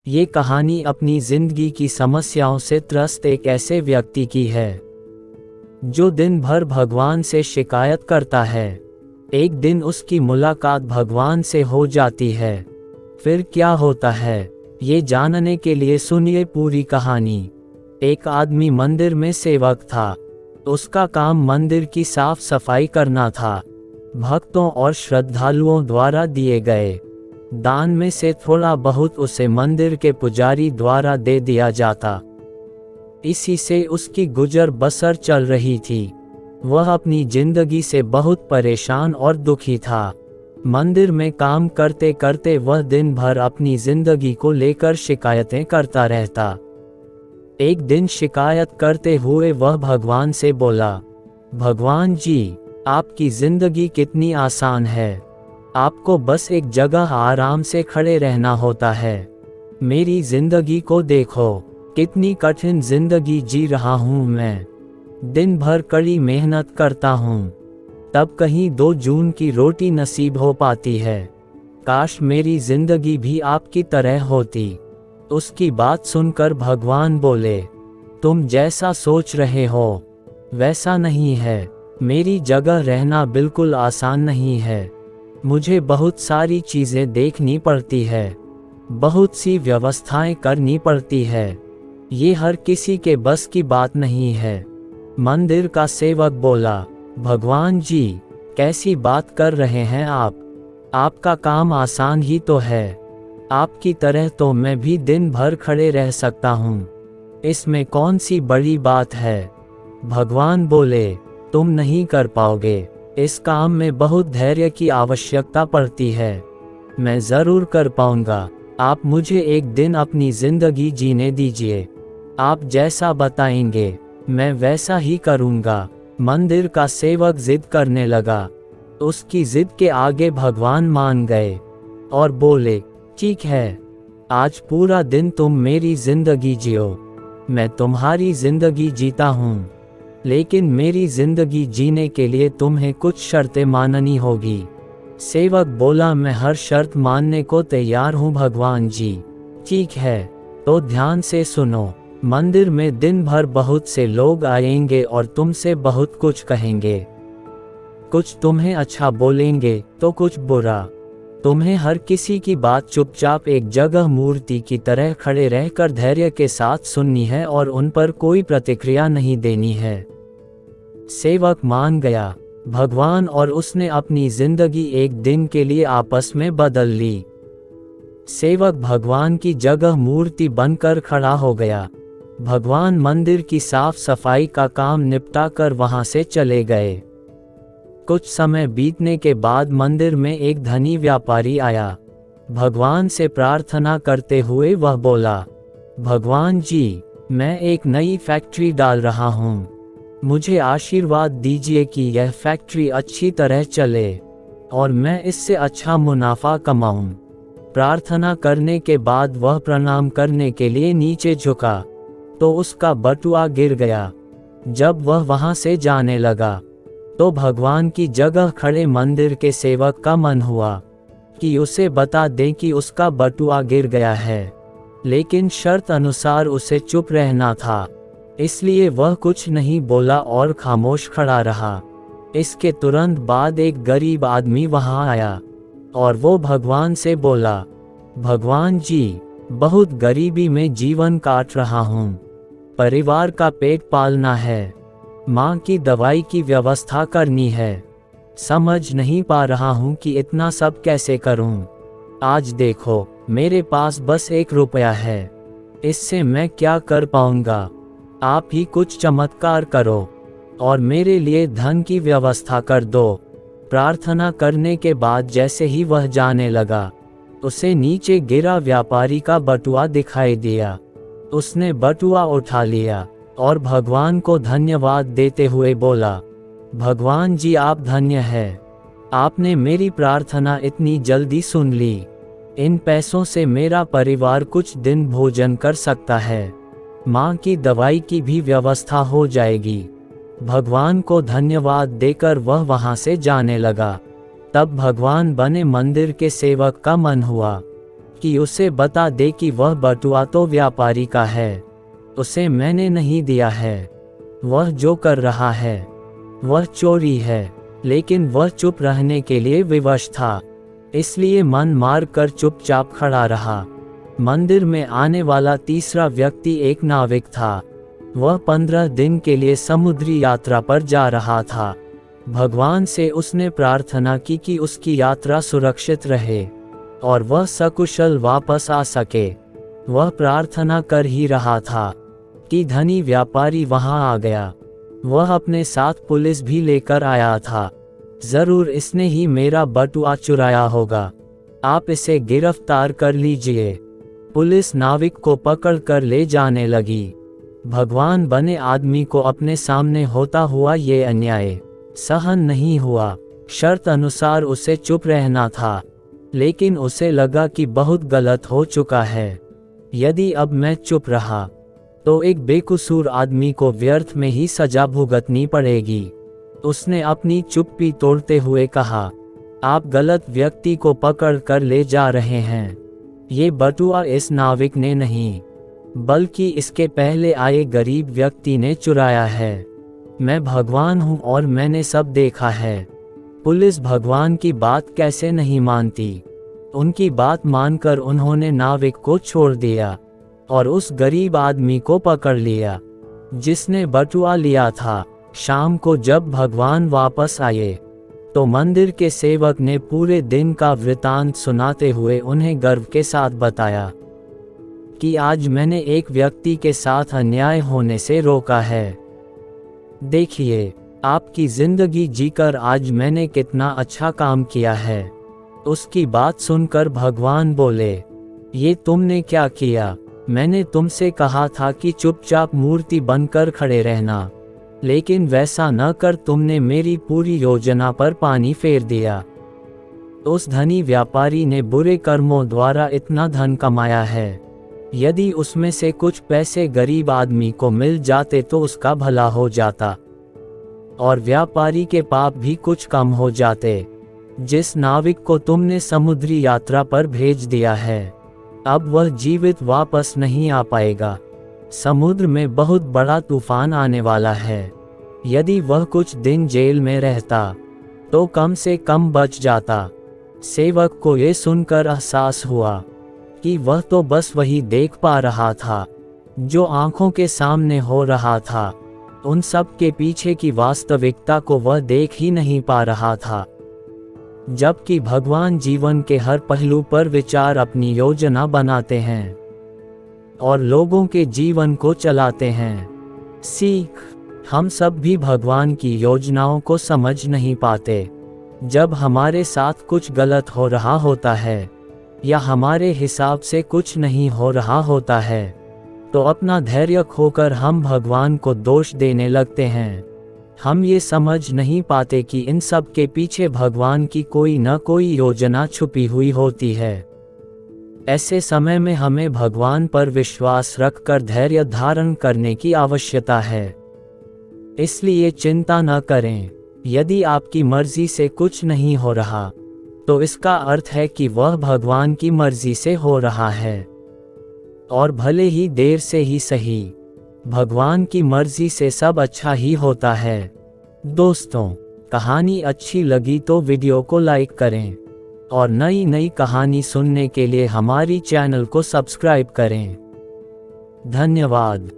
ये कहानी अपनी जिंदगी की समस्याओं से त्रस्त एक ऐसे व्यक्ति की है जो दिन भर भगवान से शिकायत करता है। एक दिन उसकी मुलाकात भगवान से हो जाती है। फिर क्या होता है, ये जानने के लिए सुनिए पूरी कहानी। एक आदमी मंदिर में सेवक था। उसका काम मंदिर की साफ सफाई करना था। भक्तों और श्रद्धालुओं द्वारा दिए गए दान में से थोड़ा बहुत उसे मंदिर के पुजारी द्वारा दे दिया जाता। इसी से उसकी गुजर बसर चल रही थी। वह अपनी जिंदगी से बहुत परेशान और दुखी था। मंदिर में काम करते करते वह दिन भर अपनी जिंदगी को लेकर शिकायतें करता रहता। एक दिन शिकायत करते हुए वह भगवान से बोला, भगवान जी, आपकी जिंदगी कितनी आसान है। आपको बस एक जगह आराम से खड़े रहना होता है। मेरी जिंदगी को देखो, कितनी कठिन जिंदगी जी रहा हूँ मैं। दिन भर कड़ी मेहनत करता हूँ, तब कहीं 2 जून की रोटी नसीब हो पाती है। काश मेरी जिंदगी भी आपकी तरह होती। उसकी बात सुनकर भगवान बोले, तुम जैसा सोच रहे हो वैसा नहीं है। मेरी जगह रहना बिल्कुल आसान नहीं है। मुझे बहुत सारी चीज़ें देखनी पड़ती है, बहुत सी व्यवस्थाएं करनी पड़ती है। ये हर किसी के बस की बात नहीं है। मंदिर का सेवक बोला, भगवान जी, कैसी बात कर रहे हैं आप? आपका काम आसान ही तो है। आपकी तरह तो मैं भी दिन भर खड़े रह सकता हूँ। इसमें कौन सी बड़ी बात है? भगवान बोले, तुम नहीं कर पाओगे। इस काम में बहुत धैर्य की आवश्यकता पड़ती है। मैं ज़रूर कर पाऊंगा। आप मुझे एक दिन अपनी ज़िंदगी जीने दीजिए। आप जैसा बताएंगे मैं वैसा ही करूंगा। मंदिर का सेवक जिद करने लगा। उसकी जिद के आगे भगवान मान गए और बोले, ठीक है, आज पूरा दिन तुम मेरी जिंदगी जियो। मैं तुम्हारी जिंदगी जीता हूँ, लेकिन मेरी जिंदगी जीने के लिए तुम्हें कुछ शर्तें माननी होगी। सेवक बोला, मैं हर शर्त मानने को तैयार हूँ भगवान जी। ठीक है, तो ध्यान से सुनो। मंदिर में दिन भर बहुत से लोग आएंगे और तुमसे बहुत कुछ कहेंगे। कुछ तुम्हें अच्छा बोलेंगे तो कुछ बुरा। तुम्हें हर किसी की बात चुपचाप एक जगह मूर्ति की तरह खड़े रहकर धैर्य के साथ सुननी है और उन पर कोई प्रतिक्रिया नहीं देनी है। सेवक मान गया। भगवान और उसने अपनी जिंदगी एक दिन के लिए आपस में बदल ली। सेवक भगवान की जगह मूर्ति बनकर खड़ा हो गया। भगवान मंदिर की साफ सफाई का काम निपटा कर वहां से चले गए। कुछ समय बीतने के बाद मंदिर में एक धनी व्यापारी आया। भगवान से प्रार्थना करते हुए वह बोला, भगवान जी, मैं एक नई फैक्ट्री डाल रहा हूँ। मुझे आशीर्वाद दीजिए कि यह फैक्ट्री अच्छी तरह चले और मैं इससे अच्छा मुनाफा कमाऊं। प्रार्थना करने के बाद वह प्रणाम करने के लिए नीचे झुका तो उसका बटुआ गिर गया। जब वह वहां से जाने लगा तो भगवान की जगह खड़े मंदिर के सेवक का मन हुआ कि उसे बता दें कि उसका बटुआ गिर गया है, लेकिन शर्त अनुसार उसे चुप रहना था। इसलिए वह कुछ नहीं बोला और खामोश खड़ा रहा। इसके तुरंत बाद एक गरीब आदमी वहां आया और वो भगवान से बोला, भगवान जी, बहुत गरीबी में जीवन काट रहा हूँ। परिवार का पेट पालना है, माँ की दवाई की व्यवस्था करनी है। समझ नहीं पा रहा हूँ कि इतना सब कैसे करूँ। आज देखो, मेरे पास बस 1 रुपया है। इससे मैं क्या कर पाऊँगा? आप ही कुछ चमत्कार करो और मेरे लिए धन की व्यवस्था कर दो। प्रार्थना करने के बाद जैसे ही वह जाने लगा, उसे नीचे गिरा व्यापारी का बटुआ दिखाई दिया। उसने बटुआ उठा लिया और भगवान को धन्यवाद देते हुए बोला, भगवान जी, आप धन्य हैं। आपने मेरी प्रार्थना इतनी जल्दी सुन ली। इन पैसों से मेरा परिवार कुछ दिन भोजन कर सकता है। माँ की दवाई की भी व्यवस्था हो जाएगी। भगवान को धन्यवाद देकर वह वहां से जाने लगा। तब भगवान बने मंदिर के सेवक का मन हुआ कि उसे बता दे कि वह बटुआ तो व्यापारी का है, उसे मैंने नहीं दिया है। वह जो कर रहा है वह चोरी है। लेकिन वह चुप रहने के लिए विवश था, इसलिए मन मार कर चुपचाप खड़ा रहा। मंदिर में आने वाला तीसरा व्यक्ति एक नाविक था। वह 15 दिन के लिए समुद्री यात्रा पर जा रहा था। भगवान से उसने प्रार्थना की कि उसकी यात्रा सुरक्षित रहे और वह सकुशल वापस आ सके। वह प्रार्थना कर ही रहा था कि धनी व्यापारी वहां आ गया। वह अपने साथ पुलिस भी लेकर आया था। जरूर इसने ही मेरा बटुआ चुराया होगा, आप इसे गिरफ्तार कर लीजिए। पुलिस नाविक को पकड़कर ले जाने लगी। भगवान बने आदमी को अपने सामने होता हुआ ये अन्याय सहन नहीं हुआ। शर्त अनुसार उसे चुप रहना था, लेकिन उसे लगा कि बहुत गलत हो चुका है। यदि अब मैं चुप रहा तो एक बेकसूर आदमी को व्यर्थ में ही सजा भुगतनी पड़ेगी। उसने अपनी चुप्पी तोड़ते हुए कहा, आप गलत व्यक्ति को पकड़ कर ले जा रहे हैं। ये बटुआ इस नाविक ने नहीं, बल्कि इसके पहले आए गरीब व्यक्ति ने चुराया है। मैं भगवान हूँ और मैंने सब देखा है। पुलिस भगवान की बात कैसे नहीं मानती। उनकी बात मानकर उन्होंने नाविक को छोड़ दिया और उस गरीब आदमी को पकड़ लिया जिसने बटुआ लिया था। शाम को जब भगवान वापस आए तो मंदिर के सेवक ने पूरे दिन का वृतांत सुनाते हुए उन्हें गर्व के साथ बताया कि आज मैंने एक व्यक्ति के साथ अन्याय होने से रोका है। देखिए, आपकी जिंदगी जीकर आज मैंने कितना अच्छा काम किया है। उसकी बात सुनकर भगवान बोले, ये तुमने क्या किया? मैंने तुमसे कहा था कि चुपचाप मूर्ति बनकर खड़े रहना, लेकिन वैसा न कर तुमने मेरी पूरी योजना पर पानी फेर दिया। उस धनी व्यापारी ने बुरे कर्मों द्वारा इतना धन कमाया है। यदि उसमें से कुछ पैसे गरीब आदमी को मिल जाते तो उसका भला हो जाता और व्यापारी के पाप भी कुछ कम हो जाते। जिस नाविक को तुमने समुद्री यात्रा पर भेज दिया है, अब वह जीवित वापस नहीं आ पाएगा। समुद्र में बहुत बड़ा तूफान आने वाला है। यदि वह कुछ दिन जेल में रहता तो कम से कम बच जाता। सेवक को ये सुनकर एहसास हुआ कि वह तो बस वही देख पा रहा था जो आंखों के सामने हो रहा था। उन सब के पीछे की वास्तविकता को वह देख ही नहीं पा रहा था। जबकि भगवान जीवन के हर पहलू पर विचार अपनी योजना बनाते हैं और लोगों के जीवन को चलाते हैं। सीख, हम सब भी भगवान की योजनाओं को समझ नहीं पाते। जब हमारे साथ कुछ गलत हो रहा होता है या हमारे हिसाब से कुछ नहीं हो रहा होता है तो अपना धैर्य खोकर हम भगवान को दोष देने लगते हैं। हम ये समझ नहीं पाते कि इन सब के पीछे भगवान की कोई न कोई योजना छुपी हुई होती है। ऐसे समय में हमें भगवान पर विश्वास रखकर धैर्य धारण करने की आवश्यकता है। इसलिए चिंता न करें। यदि आपकी मर्जी से कुछ नहीं हो रहा तो इसका अर्थ है कि वह भगवान की मर्जी से हो रहा है, और भले ही देर से ही सही, भगवान की मर्जी से सब अच्छा ही होता है। दोस्तों, कहानी अच्छी लगी तो वीडियो को लाइक करें और नई नई कहानी सुनने के लिए हमारी चैनल को सब्सक्राइब करें। धन्यवाद।